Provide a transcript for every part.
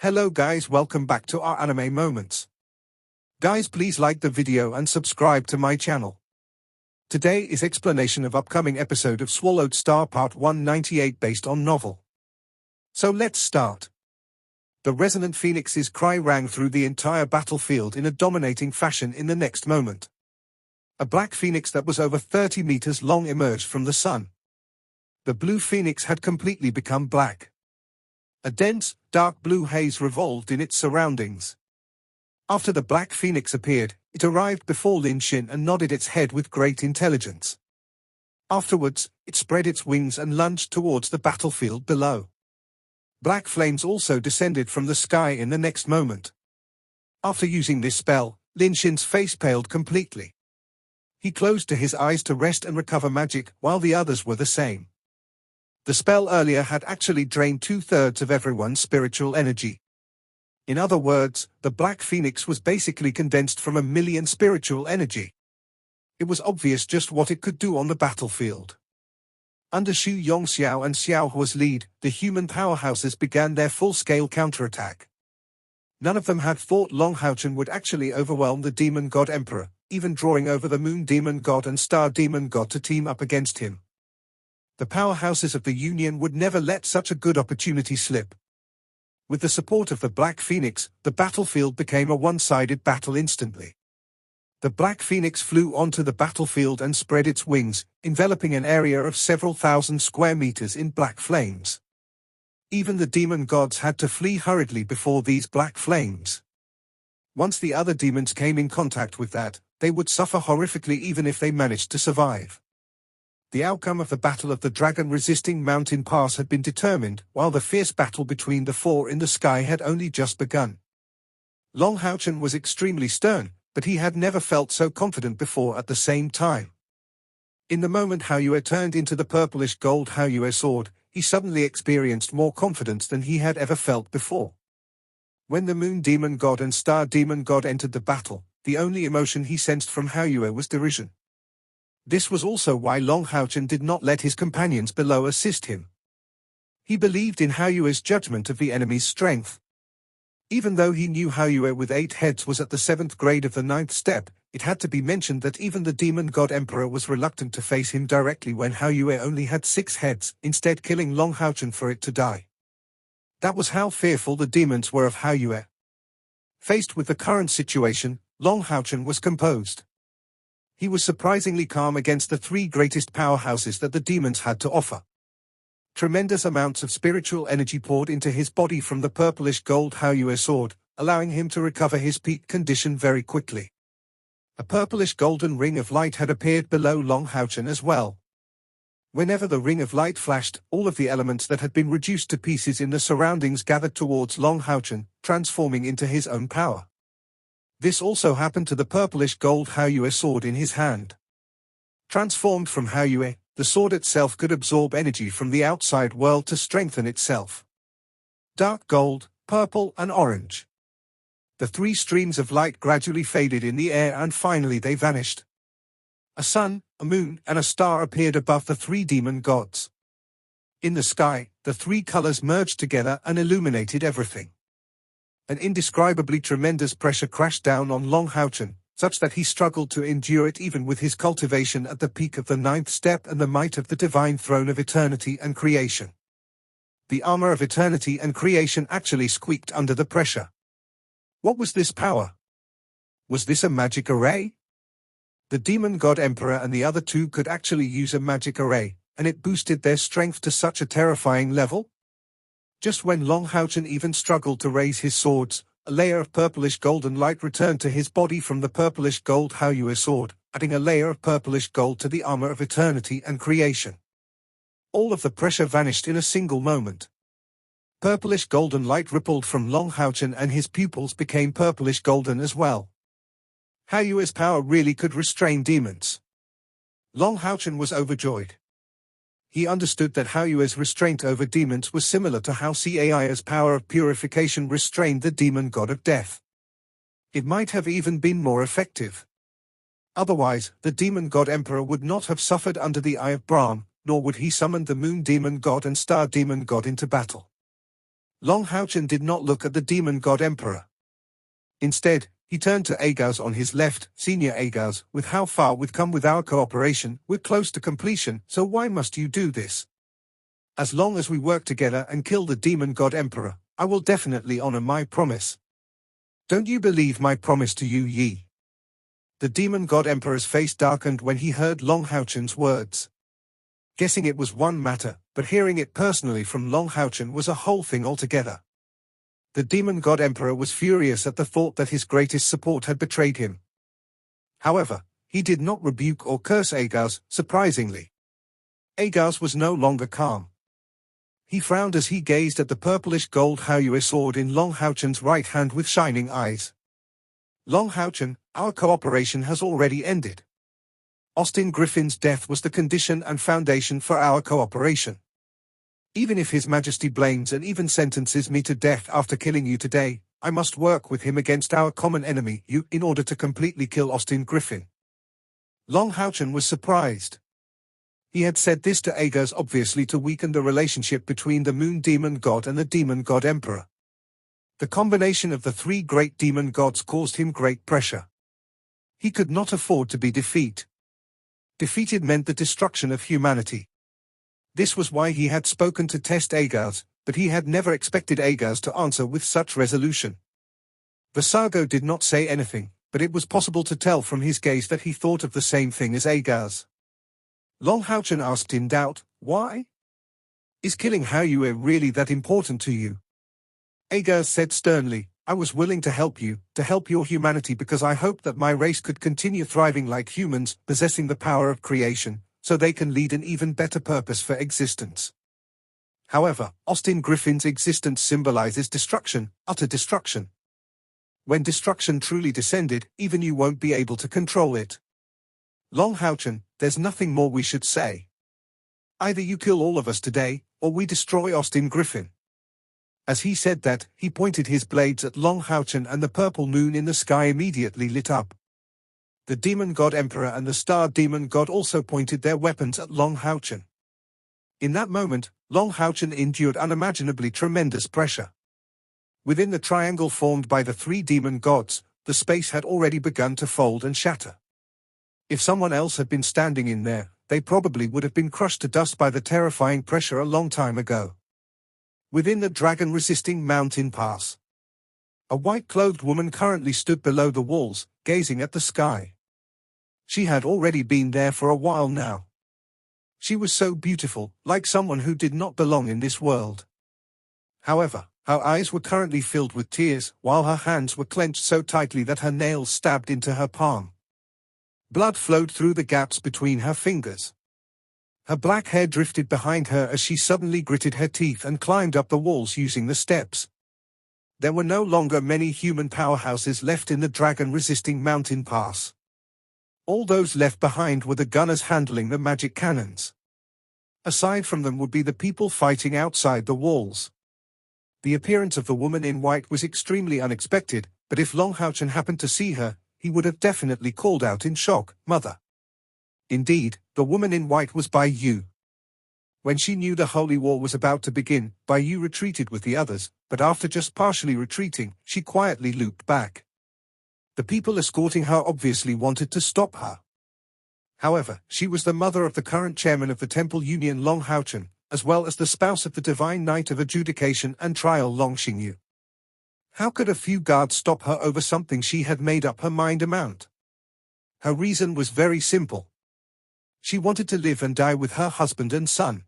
Hello guys, welcome back to our anime moments. Guys, please like the video and subscribe to my channel. Today is explanation of upcoming episode of Swallowed Star Part 198 based on novel. So let's start. The resonant phoenix's cry rang through the entire battlefield in a dominating fashion in the next moment. A black phoenix that was over 30 meters long emerged from the sun. The blue phoenix had completely become black. A dense, dark blue haze revolved in its surroundings. After the black phoenix appeared, it arrived before Lin Xin and nodded its head with great intelligence. Afterwards, it spread its wings and lunged towards the battlefield below. Black flames also descended from the sky in the next moment. After using this spell, Lin Xin's face paled completely. He closed his eyes to rest and recover magic, while the others were the same. The spell earlier had actually drained 2/3 of everyone's spiritual energy. In other words, the Black Phoenix was basically condensed from 1,000,000 spiritual energy. It was obvious just what it could do on the battlefield. Under Xu Yongxiao and Xiao Hua's lead, the human powerhouses began their full-scale counterattack. None of them had thought Long Haochen would actually overwhelm the Demon God Emperor, even drawing over the Moon Demon God and Star Demon God to team up against him. The powerhouses of the Union would never let such a good opportunity slip. With the support of the Black Phoenix, the battlefield became a one-sided battle instantly. The Black Phoenix flew onto the battlefield and spread its wings, enveloping an area of several thousand square meters in black flames. Even the demon gods had to flee hurriedly before these black flames. Once the other demons came in contact with that, they would suffer horrifically even if they managed to survive. The outcome of the Battle of the Dragon-resisting mountain pass had been determined, while the fierce battle between the four in the sky had only just begun. Long Haochen was extremely stern, but he had never felt so confident before at the same time. In the moment Haoyue turned into the purplish gold Haoyue sword, he suddenly experienced more confidence than he had ever felt before. When the Moon Demon God and Star Demon God entered the battle, the only emotion he sensed from Haoyue was derision. This was also why Long Haochen did not let his companions below assist him. He believed in Haoyue's judgment of the enemy's strength. Even though he knew Haoyue with 8 heads was at the 7th grade of the 9th step, it had to be mentioned that even the Demon God Emperor was reluctant to face him directly when Haoyue only had 6 heads, instead killing Long Haochen for it to die. That was how fearful the demons were of Haoyue. Faced with the current situation, Long Haochen was composed. He was surprisingly calm against the 3 greatest powerhouses that the demons had to offer. Tremendous amounts of spiritual energy poured into his body from the purplish gold Haoyue sword, allowing him to recover his peak condition very quickly. A purplish golden ring of light had appeared below Long Haochen as well. Whenever the ring of light flashed, all of the elements that had been reduced to pieces in the surroundings gathered towards Long Haochen, transforming into his own power. This also happened to the purplish gold Haoyue sword in his hand. Transformed from Haoyue, the sword itself could absorb energy from the outside world to strengthen itself. Dark gold, purple and orange. The 3 streams of light gradually faded in the air and finally they vanished. A sun, a moon and a star appeared above the 3 demon gods. In the sky, the 3 colors merged together and illuminated everything. An indescribably tremendous pressure crashed down on Long Haochen, such that he struggled to endure it even with his cultivation at the peak of the 9th step and the might of the divine throne of eternity and creation. The armor of eternity and creation actually squeaked under the pressure. What was this power? Was this a magic array? The Demon God Emperor and the other 2 could actually use a magic array, and it boosted their strength to such a terrifying level? Just when Long Haochen even struggled to raise his swords, a layer of purplish golden light returned to his body from the purplish gold Haoyue sword, adding a layer of purplish gold to the armor of eternity and creation. All of the pressure vanished in a single moment. Purplish golden light rippled from Long Haochen and his pupils became purplish golden as well. Haoyue's power really could restrain demons. Long Haochen was overjoyed. He understood that Haoyue's restraint over demons was similar to how Cai's power of purification restrained the demon god of death. It might have even been more effective. Otherwise, the demon god emperor would not have suffered under the Eye of Brahm, nor would he summon the moon demon god and star demon god into battle. Long Houchen did not look at the demon god emperor. Instead, he turned to Agaz on his left. Senior Agaz, with how far we've come with our cooperation, we're close to completion, so why must you do this? As long as we work together and kill the demon god emperor, I will definitely honor my promise. Don't you believe my promise to you, Yi? The demon god emperor's face darkened when he heard Long Houchen's words. Guessing it was one matter, but hearing it personally from Long Houchen was a whole thing altogether. The demon god emperor was furious at the thought that his greatest support had betrayed him. However, he did not rebuke or curse Agaz, surprisingly. Agaz was no longer calm. He frowned as he gazed at the purplish gold Haoyue sword in Long Houchen's right hand with shining eyes. Long Houchen, our cooperation has already ended. Austin Griffin's death was the condition and foundation for our cooperation. Even if His Majesty blames and even sentences me to death after killing you today, I must work with him against our common enemy, you, in order to completely kill Austin Griffin. Long Houchen was surprised. He had said this to Agaz obviously to weaken the relationship between the moon demon god and the demon god emperor. The combination of the three great demon gods caused him great pressure. He could not afford to be defeated. Defeated meant the destruction of humanity. This was why he had spoken to test Agaz, but he had never expected Agaz to answer with such resolution. Visago did not say anything, but it was possible to tell from his gaze that he thought of the same thing as Agaz. Long Houchen asked in doubt, why? Is killing Haoyue really that important to you? Agaz said sternly, I was willing to help you, to help your humanity because I hoped that my race could continue thriving like humans, possessing the power of creation, so they can lead an even better purpose for existence. However, Austin Griffin's existence symbolizes destruction, utter destruction. When destruction truly descended, even you won't be able to control it. Long Houchen, there's nothing more we should say. Either you kill all of us today, or we destroy Austin Griffin. As he said that, he pointed his blades at Long Houchen and the purple moon in the sky immediately lit up. The demon god emperor and the star demon god also pointed their weapons at Long Houchen. In that moment, Long Houchen endured unimaginably tremendous pressure. Within the triangle formed by the three demon gods, the space had already begun to fold and shatter. If someone else had been standing in there, they probably would have been crushed to dust by the terrifying pressure a long time ago. Within the dragon-resisting mountain pass, a white-clothed woman currently stood below the walls, gazing at the sky. She had already been there for a while now. She was so beautiful, like someone who did not belong in this world. However, her eyes were currently filled with tears, while her hands were clenched so tightly that her nails stabbed into her palm. Blood flowed through the gaps between her fingers. Her black hair drifted behind her as she suddenly gritted her teeth and climbed up the walls using the steps. There were no longer many human powerhouses left in the dragon-resisting mountain pass. All those left behind were the gunners handling the magic cannons. Aside from them would be the people fighting outside the walls. The appearance of the woman in white was extremely unexpected, but if Long Houchen happened to see her, he would have definitely called out in shock, "Mother!" Indeed, the woman in white was Bai Yu. When she knew the holy war was about to begin, Bai Yu retreated with the others, but after just partially retreating, she quietly looped back. The people escorting her obviously wanted to stop her. However, she was the mother of the current chairman of the Temple Union Long Houchen, as well as the spouse of the Divine Knight of Adjudication and Trial Long Xingyu. How could a few guards stop her over something she had made up her mind about? Her reason was very simple. She wanted to live and die with her husband and son.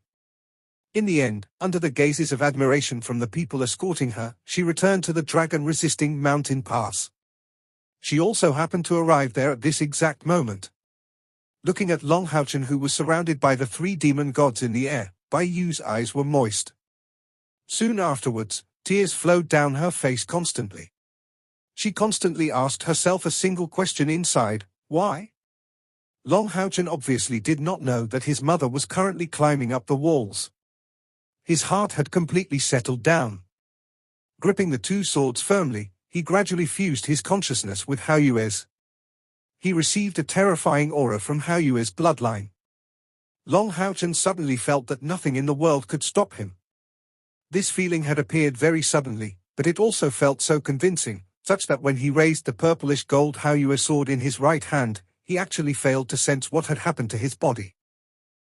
In the end, under the gazes of admiration from the people escorting her, she returned to the dragon-resisting mountain pass. She also happened to arrive there at this exact moment. Looking at Long Houchen, who was surrounded by the three demon gods in the air, Bai Yu's eyes were moist. Soon afterwards, tears flowed down her face constantly. She constantly asked herself a single question inside, why? Long Houchen obviously did not know that his mother was currently climbing up the walls. His heart had completely settled down. Gripping the two swords firmly, he gradually fused his consciousness with Haoyue's. He received a terrifying aura from Haoyue's bloodline. Long Houchen suddenly felt that nothing in the world could stop him. This feeling had appeared very suddenly, but it also felt so convincing, such that when he raised the purplish gold Haoyue sword in his right hand, he actually failed to sense what had happened to his body.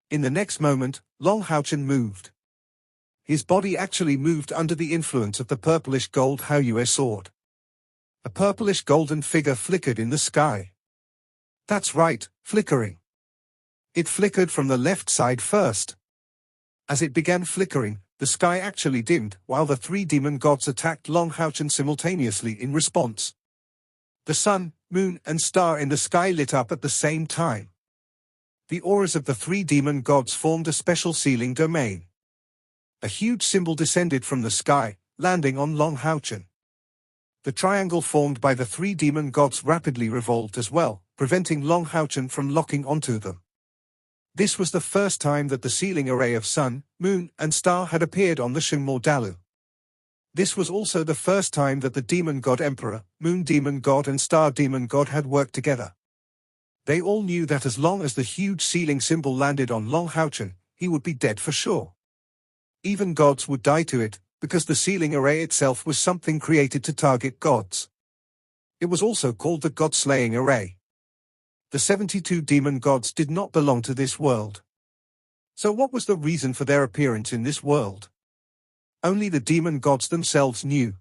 In the next moment, Long Haochen moved. His body actually moved under the influence of the purplish gold Haoyue sword. A purplish golden figure flickered in the sky. That's right, flickering. It flickered from the left side first. As it began flickering, the sky actually dimmed, while the three demon gods attacked Long Haochen simultaneously in response. The sun, moon, and star in the sky lit up at the same time. The auras of the three demon gods formed a special sealing domain. A huge symbol descended from the sky, landing on Long Haochen. The triangle formed by the three demon gods rapidly revolved as well, preventing Long Haochen from locking onto them. This was the first time that the sealing array of sun, moon, and star had appeared on the Shengmo Dalu. This was also the first time that the demon god emperor, moon demon god and star demon god had worked together. They all knew that as long as the huge sealing symbol landed on Long Haochen, he would be dead for sure. Even gods would die to it, because the sealing array itself was something created to target gods. It was also called the God-slaying array. The 72 demon gods did not belong to this world. So what was the reason for their appearance in this world? Only the demon gods themselves knew.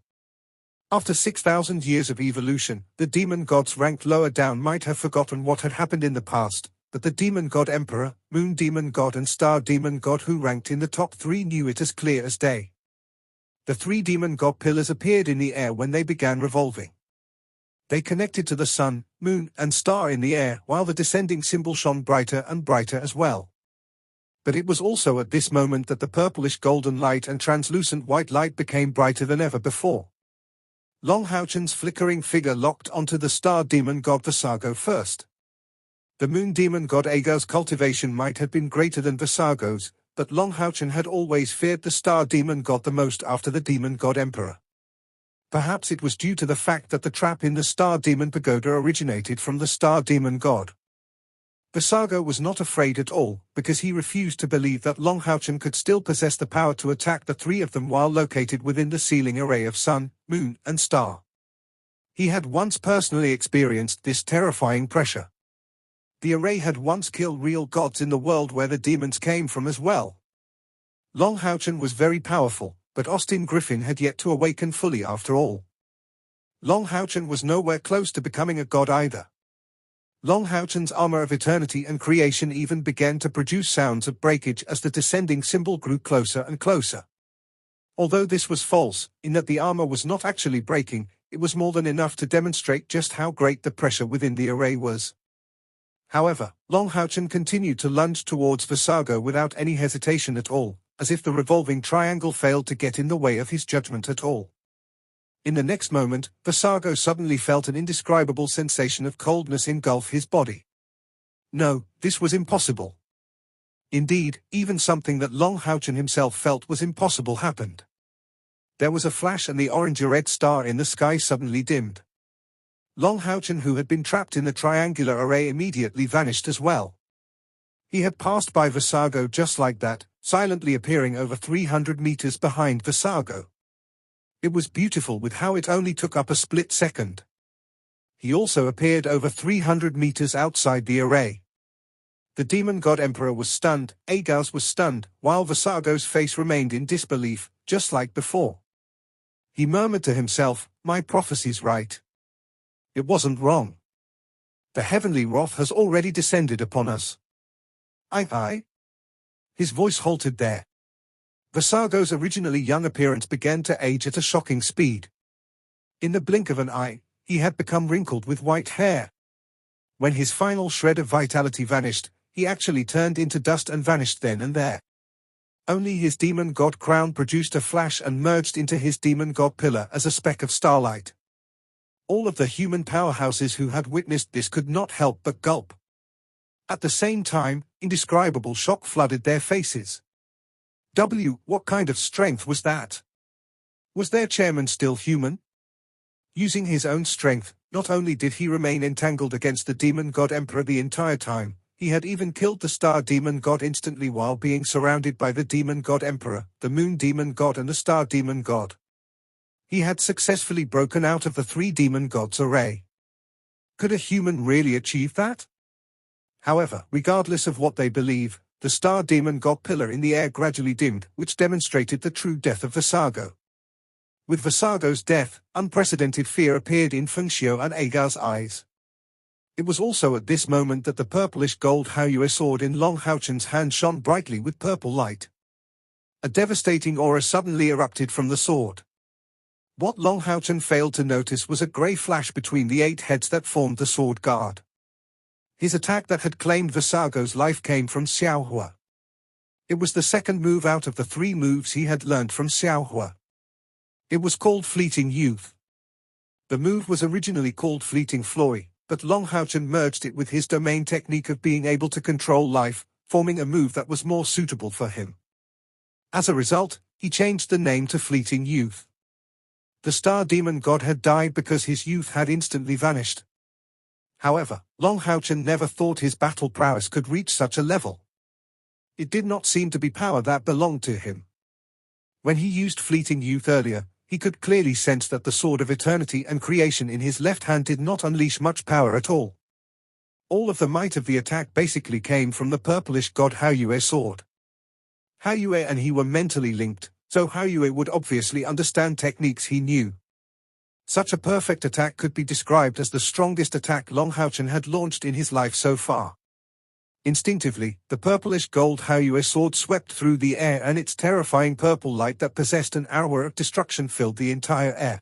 After 6,000 years of evolution, the demon gods ranked lower down might have forgotten what had happened in the past, but the demon god emperor, moon demon god and star demon god who ranked in the top 3 knew it as clear as day. The 3 demon god pillars appeared in the air when they began revolving. They connected to the sun, moon, and star in the air, while the descending symbol shone brighter and brighter as well. But it was also at this moment that the purplish golden light and translucent white light became brighter than ever before. Long Haochen's flickering figure locked onto the star demon god Visago first. The moon demon god Agao's cultivation might have been greater than Visago's, but Long Haochen had always feared the star demon god the most after the demon god emperor. Perhaps it was due to the fact that the trap in the star demon pagoda originated from the star demon god. Visago was not afraid at all, because he refused to believe that Long Haochen could still possess the power to attack the 3 of them while located within the sealing array of sun, moon, and star. He had once personally experienced this terrifying pressure. The array had once killed real gods in the world where the demons came from as well. Long Haochen was very powerful, but Austin Griffin had yet to awaken fully after all. Long Haochen was nowhere close to becoming a god either. Long Haochen's armor of eternity and creation even began to produce sounds of breakage as the descending symbol grew closer and closer. Although this was false, in that the armor was not actually breaking, it was more than enough to demonstrate just how great the pressure within the array was. However, Long Haochen continued to lunge towards Visago without any hesitation at all, as if the revolving triangle failed to get in the way of his judgment at all. In the next moment, Visago suddenly felt an indescribable sensation of coldness engulf his body. No, this was impossible. Indeed, even something that Long Haochen himself felt was impossible happened. There was a flash and the orange-red star in the sky suddenly dimmed. Long Haochen, who had been trapped in the triangular array, immediately vanished as well. He had passed by Visago just like that, silently appearing over 300 meters behind Visago. It was beautiful with how it only took up a split second. He also appeared over 300 meters outside the array. The demon god emperor was stunned, Agaos was stunned, while Visago's face remained in disbelief, just like before. He murmured to himself, "My prophecy's right. It wasn't wrong. The heavenly wrath has already descended upon us." Aye. His voice halted there. Visago's originally young appearance began to age at a shocking speed. In the blink of an eye, he had become wrinkled with white hair. When his final shred of vitality vanished, he actually turned into dust and vanished then and there. Only his demon god crown produced a flash and merged into his demon god pillar as a speck of starlight. All of the human powerhouses who had witnessed this could not help but gulp. At the same time, indescribable shock flooded their faces. What kind of strength was that? Was their chairman still human? Using his own strength, not only did he remain entangled against the demon god emperor the entire time, He had even killed the star demon god instantly while being surrounded by the demon god emperor, the moon demon god and the star demon god. He had successfully broken out of the three demon gods' array. Could a human really achieve that? However, regardless of what they believe, the star demon god pillar in the air gradually dimmed, which demonstrated the true death of Visago. With Visago's death, unprecedented fear appeared in Fengxiu and Agar's eyes. It was also at this moment that the purplish gold Haoyue sword in Long Haochen's hand shone brightly with purple light. A devastating aura suddenly erupted from the sword. What Long Haochen failed to notice was a grey flash between the 8 heads that formed the sword guard. His attack that had claimed Visago's life came from Xiaohua. It was the second move out of the 3 moves he had learned from Xiaohua. It was called Fleeting Youth. The move was originally called Fleeting Floy, but Long Haochen merged it with his domain technique of being able to control life, forming a move that was more suitable for him. As a result, he changed the name to Fleeting Youth. The star demon god had died because his youth had instantly vanished. However, Long Haochen never thought his battle prowess could reach such a level. It did not seem to be power that belonged to him. When he used Fleeting Youth earlier, he could clearly sense that the sword of eternity and creation in his left hand did not unleash much power at all. All of the might of the attack basically came from the purplish god Haoyue sword. Haoyue and he were mentally linked, so Haoyue would obviously understand techniques he knew. Such a perfect attack could be described as the strongest attack Long Haochen had launched in his life so far. Instinctively, the purplish gold Haoyue sword swept through the air and its terrifying purple light that possessed an aura of destruction filled the entire air.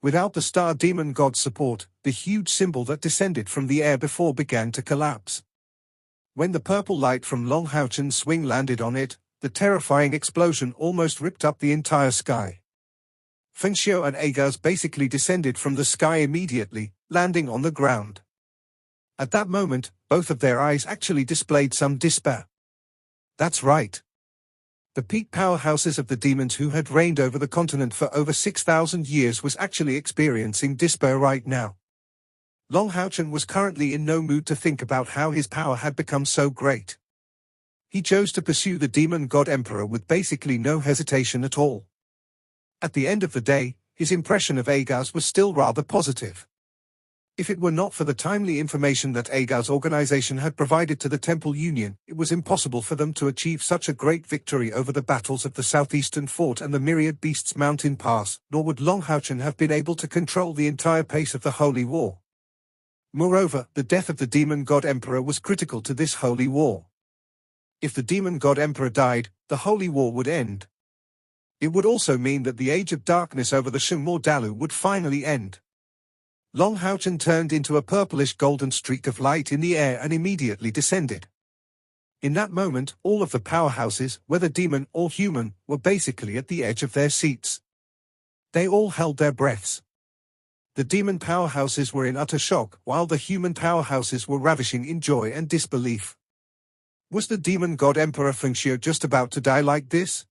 Without the star demon god's support, the huge symbol that descended from the air before began to collapse. When the purple light from Long Haochen's swing landed on it, the terrifying explosion almost ripped up the entire sky. Fengxiu and Agar's basically descended from the sky immediately, landing on the ground. At that moment, both of their eyes actually displayed some despair. That's right. The peak powerhouses of the demons who had reigned over the continent for over 6,000 years was actually experiencing despair right now. Long Haochen was currently in no mood to think about how his power had become so great. He chose to pursue the demon god emperor with basically no hesitation at all. At the end of the day, his impression of Agar's was still rather positive. If it were not for the timely information that Agar's organization had provided to the Temple Union, it was impossible for them to achieve such a great victory over the battles of the Southeastern Fort and the Myriad Beasts Mountain Pass, nor would Long Haochen have been able to control the entire pace of the Holy War. Moreover, the death of the demon god emperor was critical to this Holy War. If the demon god emperor died, the Holy War would end. It would also mean that the Age of Darkness over the Shenmue Dalu would finally end. Long Haochen turned into a purplish golden streak of light in the air and immediately descended. In that moment, all of the powerhouses, whether demon or human, were basically at the edge of their seats. They all held their breaths. The demon powerhouses were in utter shock, while the human powerhouses were ravishing in joy and disbelief. Was the demon god Emperor Fengxiu just about to die like this?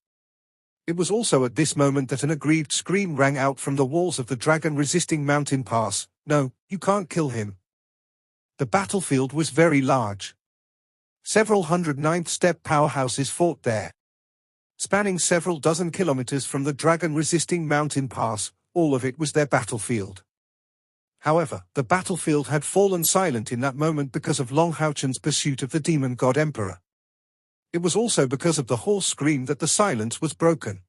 It was also at this moment that an aggrieved scream rang out from the walls of the dragon-resisting mountain pass. No, you can't kill him. The battlefield was very large. Several hundred ninth-step powerhouses fought there. Spanning several dozen kilometers from the dragon-resisting mountain pass, all of it was their battlefield. However, the battlefield had fallen silent in that moment because of Long Haochen's pursuit of the demon god emperor. It was also because of the hoarse scream that the silence was broken.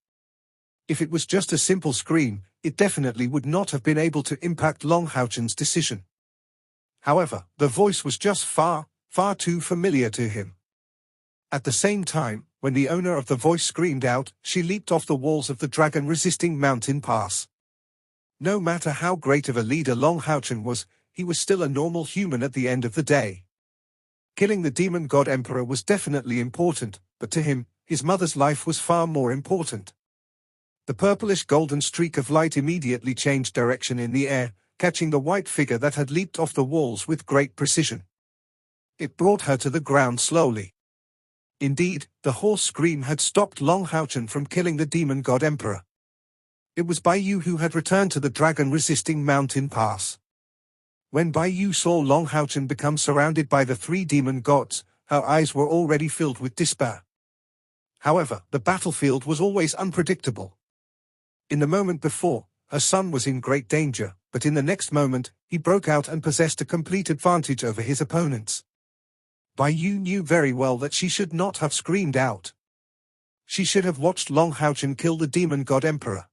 If it was just a simple scream, it definitely would not have been able to impact Long Haochen's decision. However, the voice was just far too familiar to him. At the same time, when the owner of the voice screamed out, she leaped off the walls of the dragon-resisting mountain pass. No matter how great of a leader Long Haochen was, he was still a normal human at the end of the day. Killing the demon god emperor was definitely important, but to him, his mother's life was far more important. The purplish golden streak of light immediately changed direction in the air, catching the white figure that had leaped off the walls with great precision. It brought her to the ground slowly. Indeed, the hoarse scream had stopped Long Haochen from killing the demon god emperor. It was Bai Yu who had returned to the dragon-resisting mountain pass. When Bai Yu saw Long Haochen become surrounded by the three demon gods, her eyes were already filled with despair. However, the battlefield was always unpredictable. In the moment before, her son was in great danger, but in the next moment, he broke out and possessed a complete advantage over his opponents. Bai Yu knew very well that she should not have screamed out. She should have watched Long Haochen kill the demon god emperor.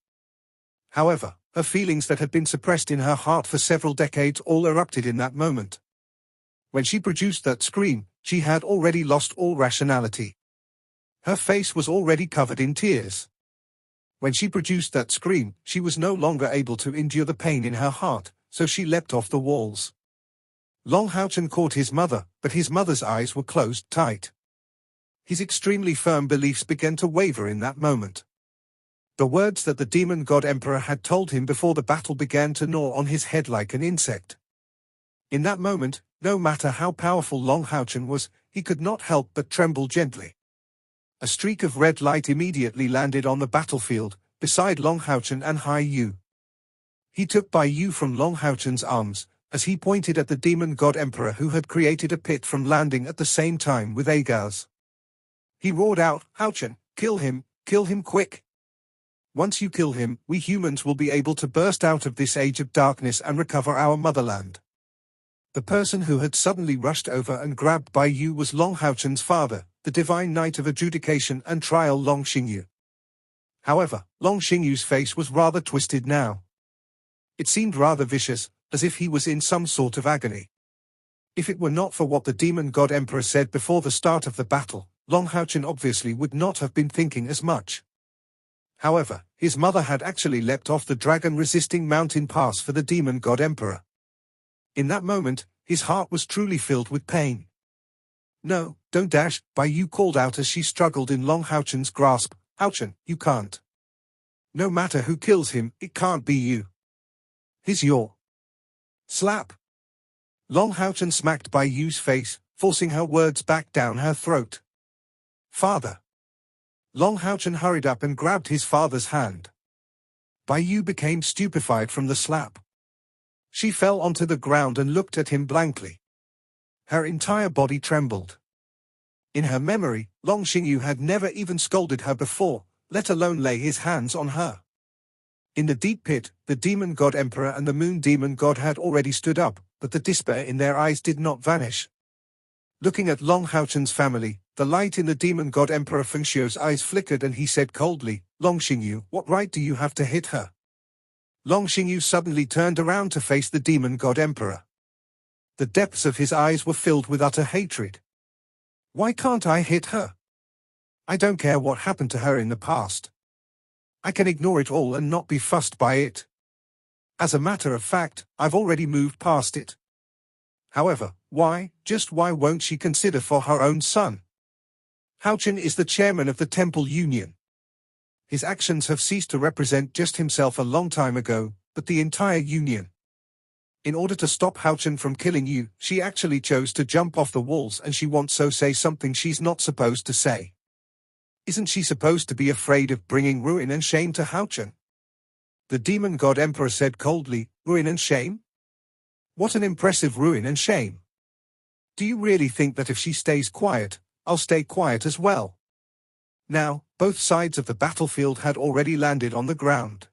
However, her feelings that had been suppressed in her heart for several decades all erupted in that moment. When she produced that scream, she had already lost all rationality. Her face was already covered in tears. When she produced that scream, she was no longer able to endure the pain in her heart, so she leapt off the walls. Long Haochen caught his mother, but his mother's eyes were closed tight. His extremely firm beliefs began to waver in that moment. The words that the demon god emperor had told him before the battle began to gnaw on his head like an insect. In that moment, no matter how powerful Long Haochen was, he could not help but tremble gently. A streak of red light immediately landed on the battlefield, beside Long Haochen and Hai Yu. He took Bai Yu from Long Haochen's arms, as he pointed at the demon god emperor who had created a pit from landing at the same time with Agars. He roared out, "Haochen, kill him quick! Once you kill him, we humans will be able to burst out of this age of darkness and recover our motherland." The person who had suddenly rushed over and grabbed Bai Yu was Long Haochen's father, the divine knight of adjudication and trial Long Xingyu. However, Long Xingyu's face was rather twisted now. It seemed rather vicious, as if he was in some sort of agony. If it were not for what the demon god emperor said before the start of the battle, Long Haochen obviously would not have been thinking as much. However, his mother had actually leapt off the dragon-resisting mountain pass for the demon god emperor. In that moment, his heart was truly filled with pain. "No, don't dash," Bai Yu called out as she struggled in Long Haochen's grasp. "Haochen, you can't. No matter who kills him, it can't be you. He's your..." Slap! Long Haochen smacked Bai Yu's face, forcing her words back down her throat. "Father!" Long Haochen hurried up and grabbed his father's hand. Bai Yu became stupefied from the slap. She fell onto the ground and looked at him blankly. Her entire body trembled. In her memory, Long Xingyu had never even scolded her before, let alone lay his hands on her. In the deep pit, the demon god emperor and the moon demon god had already stood up, but the despair in their eyes did not vanish. Looking at Long Haochen's family, the light in the demon god emperor Fengxiu's eyes flickered and he said coldly, "Long Xingyu, what right do you have to hit her?" Long Xingyu suddenly turned around to face the demon god emperor. The depths of his eyes were filled with utter hatred. "Why can't I hit her? I don't care what happened to her in the past. I can ignore it all and not be fussed by it. As a matter of fact, I've already moved past it. However, just why won't she consider for her own son? Haochen is the chairman of the Temple Union. His actions have ceased to represent just himself a long time ago, but the entire union. In order to stop Haochen from killing you, she actually chose to jump off the walls and she wants to say something she's not supposed to say. Isn't she supposed to be afraid of bringing ruin and shame to Haochen?" The demon god emperor said coldly, "Ruin and shame? What an impressive ruin and shame. Do you really think that if she stays quiet, I'll stay quiet as well?" Now, both sides of the battlefield had already landed on the ground.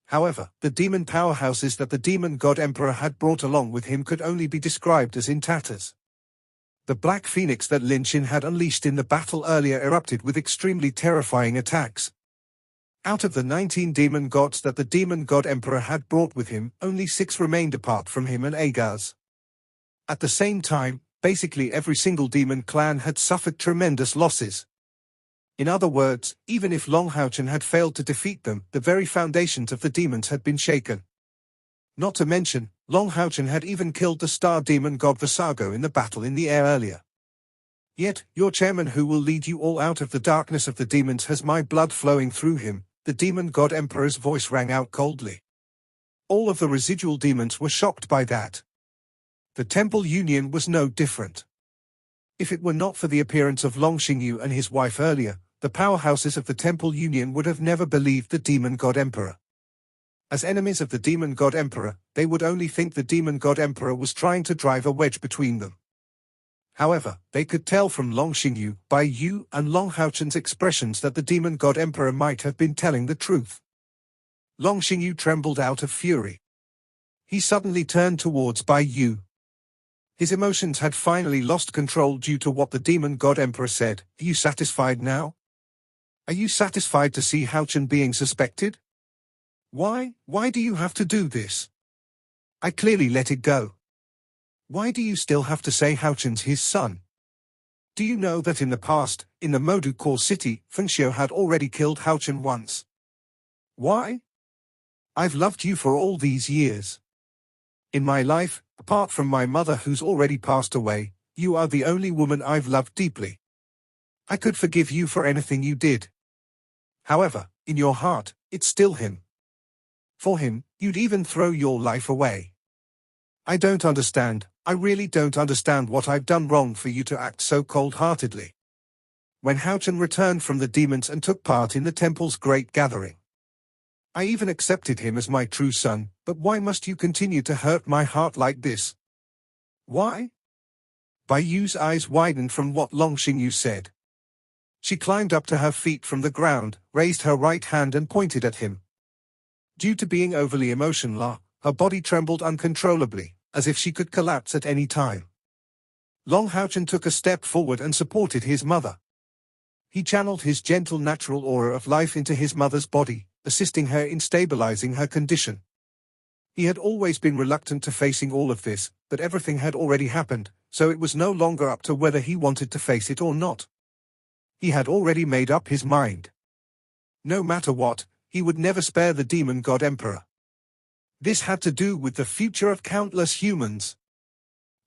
However, the demon powerhouses that the demon god emperor had brought along with him could only be described as in tatters. The black phoenix that Lin Xin had unleashed in the battle earlier erupted with extremely terrifying attacks. Out of the 19 demon gods that the demon god emperor had brought with him, only 6 remained apart from him and Agars. At the same time, basically every single demon clan had suffered tremendous losses. In other words, even if Long Haochen had failed to defeat them, the very foundations of the demons had been shaken. Not to mention, Long Haochen had even killed the star demon god Visago in the battle in the air earlier. "Yet, your chairman who will lead you all out of the darkness of the demons has my blood flowing through him," the demon god emperor's voice rang out coldly. All of the residual demons were shocked by that. The Temple Union was no different. If it were not for the appearance of Long Xingyu and his wife earlier, the powerhouses of the Temple Union would have never believed the demon god emperor. As enemies of the demon god emperor, they would only think the demon god emperor was trying to drive a wedge between them. However, they could tell from Long Xingyu, Bai Yu, and Long Haochen's expressions that the demon god emperor might have been telling the truth. Long Xingyu trembled out of fury. He suddenly turned towards Bai Yu. His emotions had finally lost control due to what the demon god emperor said. Are you satisfied now? Are you satisfied to see Haochen being suspected? Why do you have to do this? I clearly let it go. Why do you still have to say Haochen's his son? Do you know that in the past, in the Modu core city, Fengxiu had already killed Haochen once? Why? I've loved you for all these years. In my life, apart from my mother who's already passed away, you are the only woman I've loved deeply. I could forgive you for anything you did. However, in your heart, it's still him. For him, you'd even throw your life away. I don't understand, I really don't understand what I've done wrong for you to act so cold-heartedly. When Haochen returned from the demons and took part in the temple's great gathering, I even accepted him as my true son, but why must you continue to hurt my heart like this? Why? Bai Yu's eyes widened from what Long Xingyu said. She climbed up to her feet from the ground, raised her right hand and pointed at him. Due to being overly emotional, her body trembled uncontrollably, as if she could collapse at any time. Long Haochen took a step forward and supported his mother. He channeled his gentle natural aura of life into his mother's body, assisting her in stabilizing her condition. He had always been reluctant to facing all of this, but everything had already happened, so it was no longer up to whether he wanted to face it or not. He had already made up his mind. No matter what, he would never spare the demon god emperor. This had to do with the future of countless humans.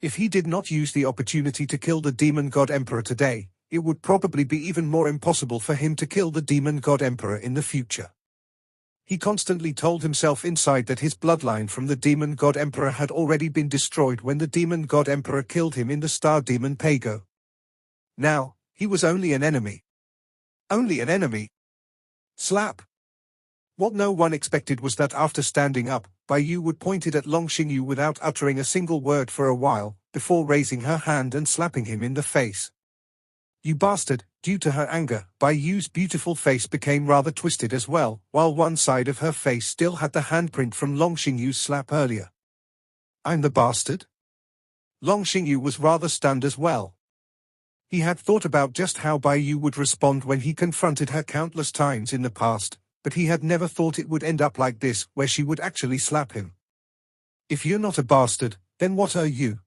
If he did not use the opportunity to kill the demon god emperor today, it would probably be even more impossible for him to kill the demon god emperor in the future. He constantly told himself inside that his bloodline from the demon god emperor had already been destroyed when the demon god emperor killed him in the star demon Pago. Now, he was only an enemy. Only an enemy. Slap. What no one expected was that after standing up, Bai Yu would point it at Long Xingyu without uttering a single word for a while, before raising her hand and slapping him in the face. You bastard! Due to her anger, Bai Yu's beautiful face became rather twisted as well, while one side of her face still had the handprint from Long Xingyu's slap earlier. I'm the bastard? Long Xingyu was rather stunned as well. He had thought about just how Bai Yu would respond when he confronted her countless times in the past, but he had never thought it would end up like this, where she would actually slap him. If you're not a bastard, then what are you?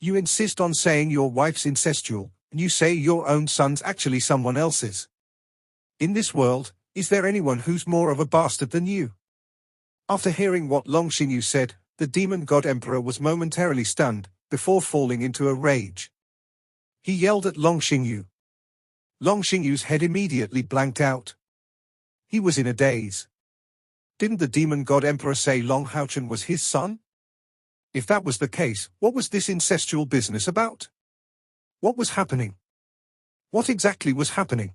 You insist on saying your wife's incestual, and you say your own son's actually someone else's. In this world, is there anyone who's more of a bastard than you? After hearing what Long Xingyu said, the demon god emperor was momentarily stunned, before falling into a rage. He yelled at Long Xingyu. Long Xingyu's head immediately blanked out. He was in a daze. Didn't the demon god emperor say Long Haochen was his son? If that was the case, what was this incestual business about? What was happening? What exactly was happening?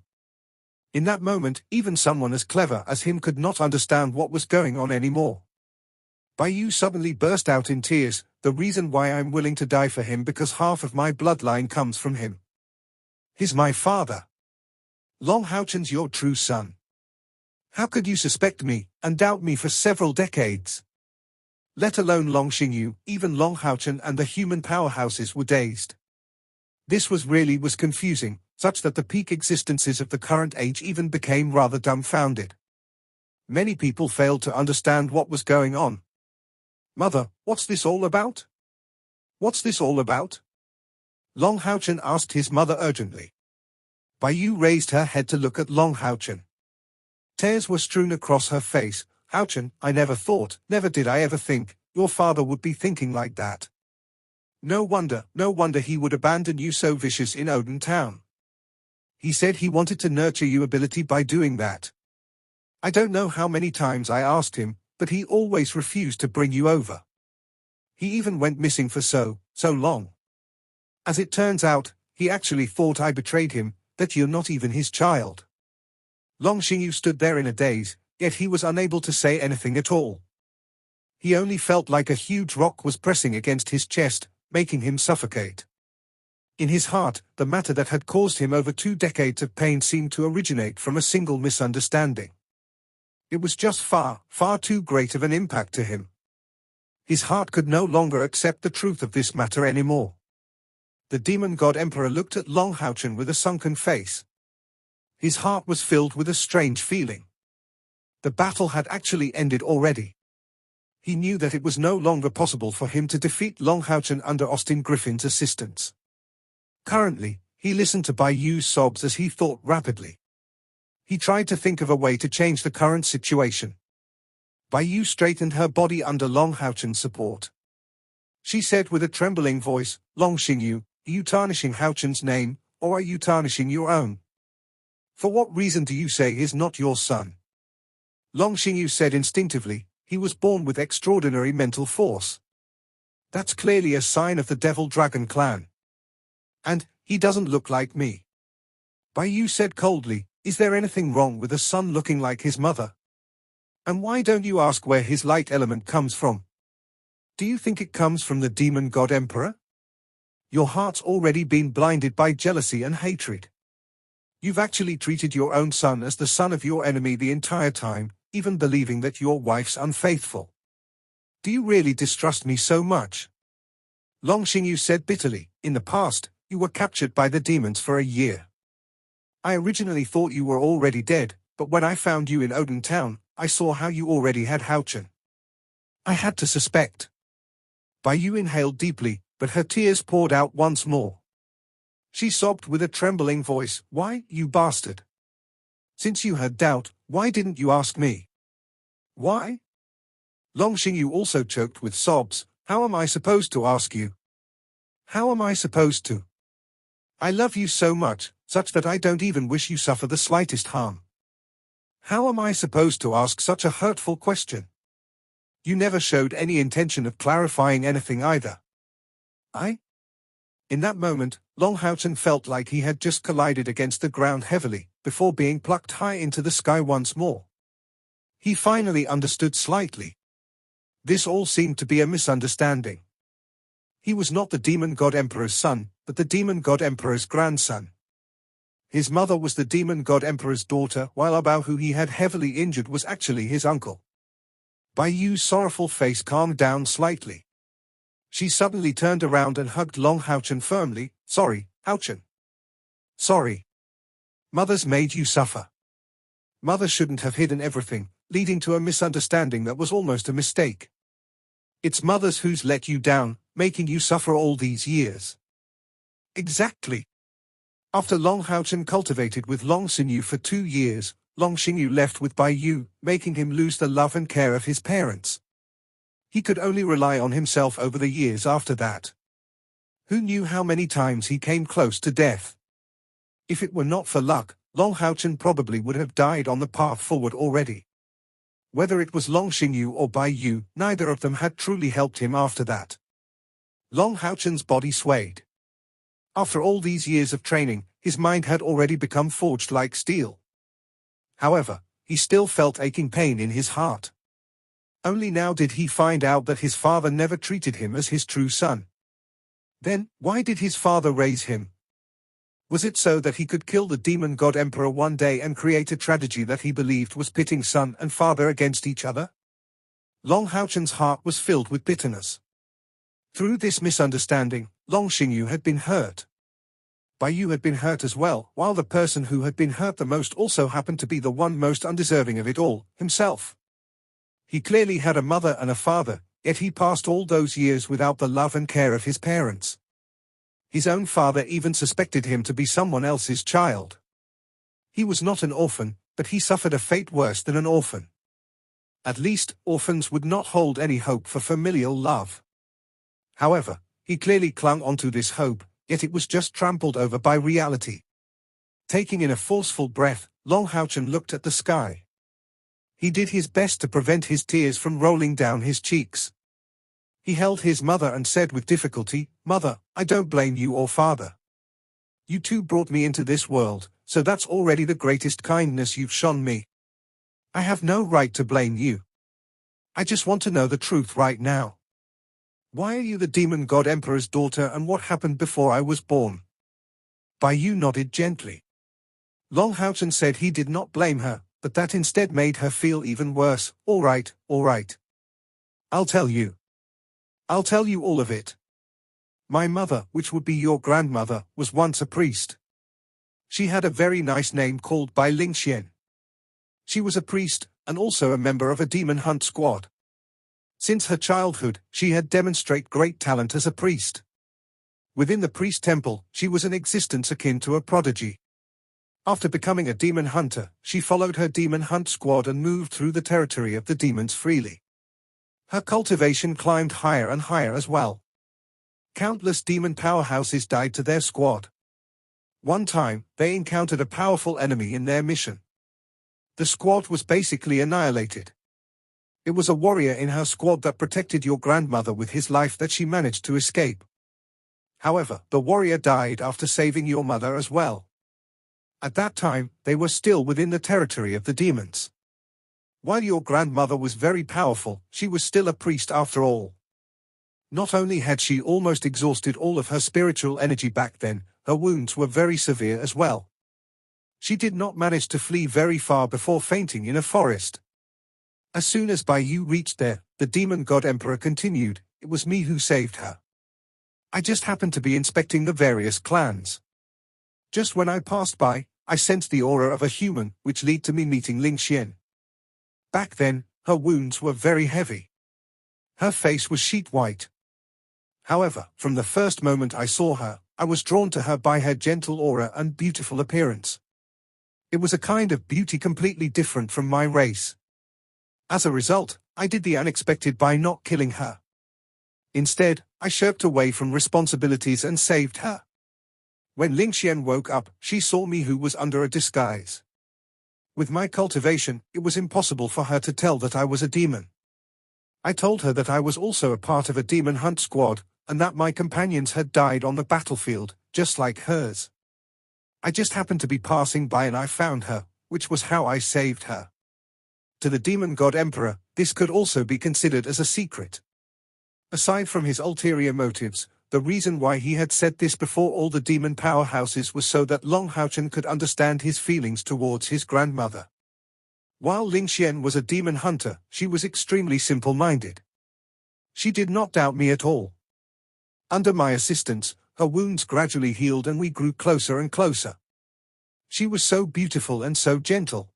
In that moment, even someone as clever as him could not understand what was going on anymore. Bai Yu suddenly burst out in tears. The reason why I'm willing to die for him because half of my bloodline comes from him. He's my father. Long Haochen's your true son. How could you suspect me, and doubt me for several decades? Let alone Long Xingyu, even Long Haochen and the human powerhouses were dazed. This was confusing, such that the peak existences of the current age even became rather dumbfounded. Many people failed to understand what was going on. Mother, what's this all about? What's this all about? Long Haochen asked his mother urgently. Bai Yu raised her head to look at Long Haochen. Tears were strewn across her face. Haochen, I never did I ever think, your father would be thinking like that. No wonder he would abandon you so vicious in Oden Town. He said he wanted to nurture your ability by doing that. I don't know how many times I asked him, but he always refused to bring you over. He even went missing for so long. As it turns out, he actually thought I betrayed him, that you're not even his child. Long Xingyu stood there in a daze. yet he was unable to say anything at all. He only felt like a huge rock was pressing against his chest, making him suffocate. In his heart, the matter that had caused him over 2 decades of pain seemed to originate from a single misunderstanding. It was just far, far too great of an impact to him. His heart could no longer accept the truth of this matter anymore. The demon god emperor looked at Long Houchen with a sunken face. His heart was filled with a strange feeling. The battle had actually ended already. He knew that it was no longer possible for him to defeat Long Houchen under Austin Griffin's assistance. Currently, he listened to Bai Yu's sobs as he thought rapidly. He tried to think of a way to change the current situation. Bai Yu straightened her body under Long Houchen's support. She said with a trembling voice, "Long Xingyu, are you tarnishing Houchen's name, or are you tarnishing your own? For what reason do you say he is not your son?" Long Xingyu said instinctively, "He was born with extraordinary mental force. That's clearly a sign of the Devil Dragon clan. And he doesn't look like me." Bai Yu said coldly, "Is there anything wrong with a son looking like his mother? And why don't you ask where his light element comes from? Do you think it comes from the demon god emperor? Your heart's already been blinded by jealousy and hatred. You've actually treated your own son as the son of your enemy the entire time, even believing that your wife's unfaithful. Do you really distrust me so much?" Long Xingyu said bitterly, "In the past, you were captured by the demons for a year. I originally thought you were already dead, but when I found you in Odin Town, I saw how you already had Houchen. I had to suspect." Bai Yu inhaled deeply, but her tears poured out once more. She sobbed with a trembling voice, "Why, you bastard? Since you had doubt, why didn't you ask me? Why?" Long Xingyu also choked with sobs. "How am I supposed to ask you? How am I supposed to? I love you so much, such that I don't even wish you suffer the slightest harm. How am I supposed to ask such a hurtful question? You never showed any intention of clarifying anything either." In that moment, Long Houchen felt like he had just collided against the ground heavily, before being plucked high into the sky once more. He finally understood slightly. This all seemed to be a misunderstanding. He was not the demon god emperor's son, but the demon god emperor's grandson. His mother was the demon god emperor's daughter, while Abao, who he had heavily injured, was actually his uncle. Bai Yu's sorrowful face calmed down slightly. She suddenly turned around and hugged Long Houchen firmly. "Sorry, Houchen. Sorry. Mother's made you suffer. Mother shouldn't have hidden everything, leading to a misunderstanding that was almost a mistake. It's Mother's who's let you down, making you suffer all these years." Exactly. After Long Houchen cultivated with Long Xingyu for 2 years, Long Xingyu left with Bai Yu, making him lose the love and care of his parents. He could only rely on himself over the years after that. Who knew how many times he came close to death? If it were not for luck, Long Houchen probably would have died on the path forward already. Whether it was Long Xingyu or Bai Yu, neither of them had truly helped him after that. Long Houchen's body swayed. After all these years of training, his mind had already become forged like steel. However, he still felt aching pain in his heart. Only now did he find out that his father never treated him as his true son. Then, why did his father raise him? Was it so that he could kill the demon god emperor one day and create a tragedy that he believed was pitting son and father against each other? Long Houchen's heart was filled with bitterness. Through this misunderstanding, Long Xingyu had been hurt. Bai Yu had been hurt as well, while the person who had been hurt the most also happened to be the one most undeserving of it all, himself. He clearly had a mother and a father, yet he passed all those years without the love and care of his parents. His own father even suspected him to be someone else's child. He was not an orphan, but he suffered a fate worse than an orphan. At least, orphans would not hold any hope for familial love. However, he clearly clung onto this hope, yet it was just trampled over by reality. Taking in a forceful breath, Long Houchen looked at the sky. He did his best to prevent his tears from rolling down his cheeks. He held his mother and said with difficulty, "Mother, I don't blame you or father. You two brought me into this world, so that's already the greatest kindness you've shown me. I have no right to blame you. I just want to know the truth right now. Why are you the demon god emperor's daughter, and what happened before I was born? Bai Yu nodded gently. Long Haochen said he did not blame her, but that instead made her feel even worse. All right. I'll tell you. I'll tell you all of it. My mother, which would be your grandmother, was once a priest. She had a very nice name called Bai Lingxian. She was a priest, and also a member of a demon hunt squad. Since her childhood, she had demonstrated great talent as a priest. Within the priest temple, she was an existence akin to a prodigy. After becoming a demon hunter, she followed her demon hunt squad and moved through the territory of the demons freely. Her cultivation climbed higher and higher as well. Countless demon powerhouses died to their squad. One time, they encountered a powerful enemy in their mission. The squad was basically annihilated. It was a warrior in her squad that protected your grandmother with his life that she managed to escape. However, the warrior died after saving your mother as well. At that time, they were still within the territory of the demons. While your grandmother was very powerful, she was still a priest after all. Not only had she almost exhausted all of her spiritual energy back then, her wounds were very severe as well. She did not manage to flee very far before fainting in a forest. As soon as Bai Yu reached there, the demon god emperor continued, "It was me who saved her. I just happened to be inspecting the various clans. Just when I passed by, I sensed the aura of a human, which led to me meeting Lingxian. Back then, her wounds were very heavy. Her face was sheet white. However, from the first moment I saw her, I was drawn to her by her gentle aura and beautiful appearance. It was a kind of beauty completely different from my race. As a result, I did the unexpected by not killing her. Instead, I shirked away from responsibilities and saved her. When Lingxian woke up, she saw me who was under a disguise. With my cultivation, it was impossible for her to tell that I was a demon. I told her that I was also a part of a demon hunt squad, and that my companions had died on the battlefield, just like hers. I just happened to be passing by and I found her, which was how I saved her. To the demon god emperor, this could also be considered as a secret. Aside from his ulterior motives, the reason why he had said this before all the demon powerhouses was so that Long Haochen could understand his feelings towards his grandmother. While Lingxian was a demon hunter, she was extremely simple-minded. She did not doubt me at all. Under my assistance, her wounds gradually healed and we grew closer and closer. She was so beautiful and so gentle.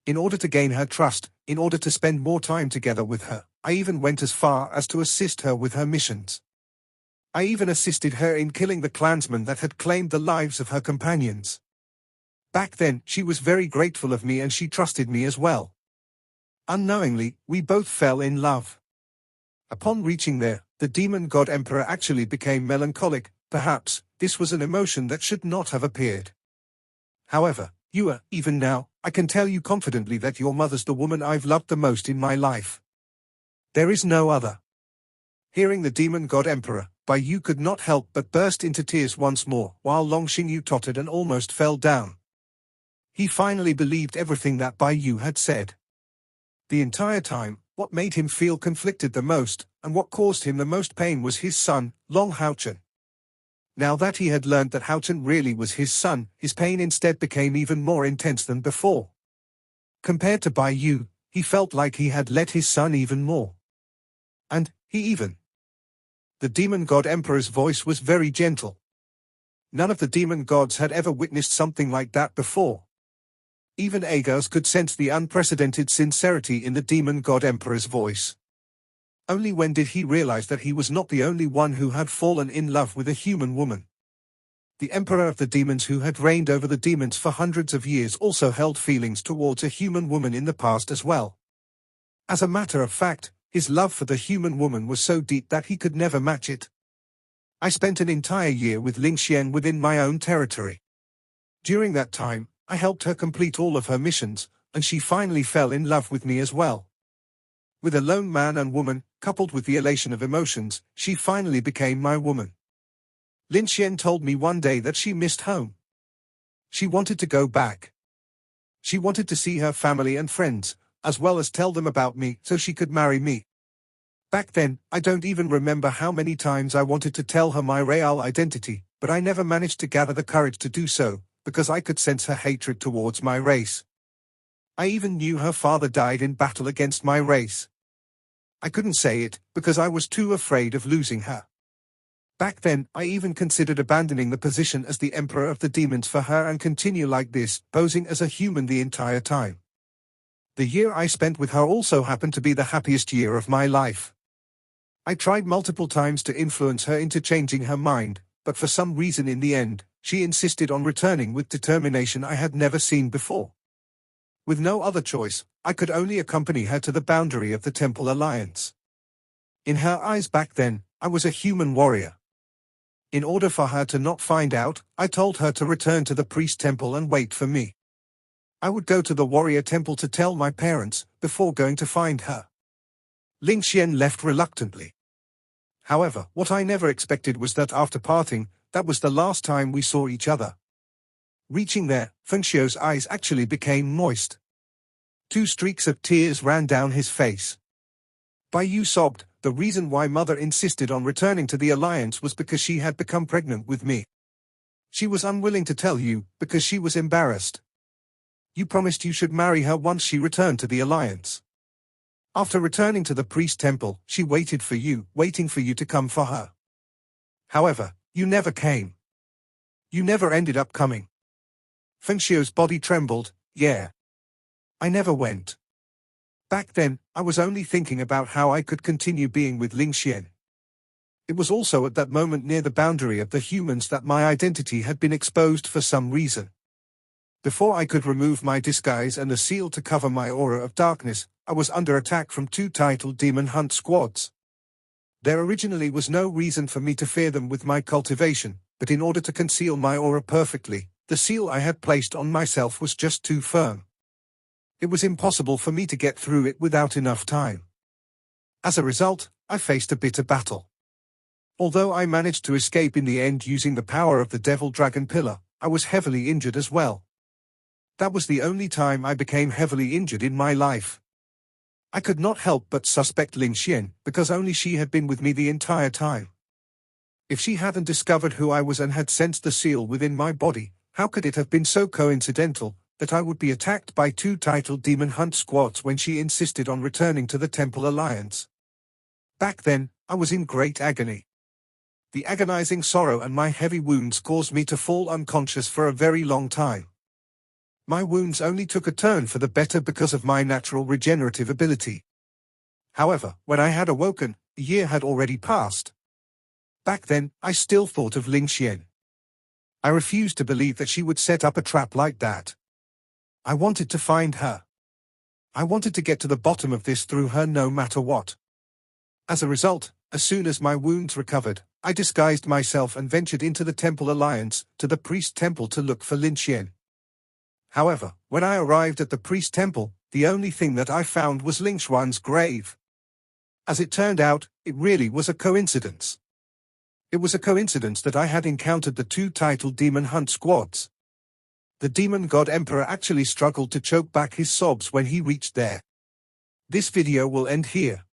In order to gain her trust, in order to spend more time together with her, I even went as far as to assist her with her missions. I even assisted her in killing the clansmen that had claimed the lives of her companions. Back then, she was very grateful of me and she trusted me as well. Unknowingly, we both fell in love. Upon reaching there, the demon god emperor actually became melancholic. Perhaps, this was an emotion that should not have appeared. However, even now, I can tell you confidently that your mother's the woman I've loved the most in my life. There is no other. Hearing the demon god emperor, Bai Yu could not help but burst into tears once more, while Long Xingyu tottered and almost fell down. He finally believed everything that Bai Yu had said. The entire time, what made him feel conflicted the most, and what caused him the most pain was his son, Long Haochen. Now that he had learned that Haochen really was his son, his pain instead became even more intense than before. Compared to Bai Yu, he felt like he had let his son even more. And, The demon god emperor's voice was very gentle. None of the demon gods had ever witnessed something like that before. Even Agars could sense the unprecedented sincerity in the demon god emperor's voice. Only when did he realize that he was not the only one who had fallen in love with a human woman. The emperor of the demons who had reigned over the demons for hundreds of years also held feelings towards a human woman in the past as well. As a matter of fact, his love for the human woman was so deep that he could never match it. I spent an entire year with Lingxian within my own territory. During that time, I helped her complete all of her missions, and she finally fell in love with me as well. With a lone man and woman, coupled with the elation of emotions, she finally became my woman. Lingxian told me one day that she missed home. She wanted to go back. She wanted to see her family and friends, as well as tell them about me so she could marry me. Back then, I don't even remember how many times I wanted to tell her my real identity, but I never managed to gather the courage to do so, because I could sense her hatred towards my race. I even knew her father died in battle against my race. I couldn't say it, because I was too afraid of losing her. Back then, I even considered abandoning the position as the Emperor of the Demons for her and continue like this, posing as a human the entire time. The year I spent with her also happened to be the happiest year of my life. I tried multiple times to influence her into changing her mind, but for some reason in the end, she insisted on returning with determination I had never seen before. With no other choice, I could only accompany her to the boundary of the Temple Alliance. In her eyes back then, I was a human warrior. In order for her to not find out, I told her to return to the priest temple and wait for me. I would go to the warrior temple to tell my parents, before going to find her. Ling Xian left reluctantly. However, what I never expected was that after parting, that was the last time we saw each other. Reaching there, Feng Xiu's eyes actually became moist. 2 streaks of tears ran down his face. Bai Yu sobbed. The reason why mother insisted on returning to the alliance was because she had become pregnant with me. She was unwilling to tell you, because she was embarrassed. You promised you should marry her once she returned to the alliance. After returning to the priest temple, she waited for you, waiting for you to come for her. However, you never came. You never ended up coming. Feng Xiu's body trembled. Yeah. I never went. Back then, I was only thinking about how I could continue being with Ling Xian. It was also at that moment near the boundary of the humans that my identity had been exposed for some reason. Before I could remove my disguise and the seal to cover my aura of darkness, I was under attack from 2 titled demon hunt squads. There originally was no reason for me to fear them with my cultivation, but in order to conceal my aura perfectly, the seal I had placed on myself was just too firm. It was impossible for me to get through it without enough time. As a result, I faced a bitter battle. Although I managed to escape in the end using the power of the Devil Dragon Pillar, I was heavily injured as well. That was the only time I became heavily injured in my life. I could not help but suspect Ling Xian, because only she had been with me the entire time. If she hadn't discovered who I was and had sensed the seal within my body, how could it have been so coincidental that I would be attacked by 2 titled demon hunt squads when she insisted on returning to the Temple Alliance? Back then, I was in great agony. The agonizing sorrow and my heavy wounds caused me to fall unconscious for a very long time. My wounds only took a turn for the better because of my natural regenerative ability. However, when I had awoken, a year had already passed. Back then, I still thought of Ling Xian. I refused to believe that she would set up a trap like that. I wanted to find her. I wanted to get to the bottom of this through her no matter what. As a result, as soon as my wounds recovered, I disguised myself and ventured into the Temple Alliance, to the priest temple to look for Ling Xian. However, when I arrived at the priest temple, the only thing that I found was Ling Xuan's grave. As it turned out, it really was a coincidence. It was a coincidence that I had encountered the 2 titled demon hunt squads. The demon god emperor actually struggled to choke back his sobs when he reached there. This video will end here.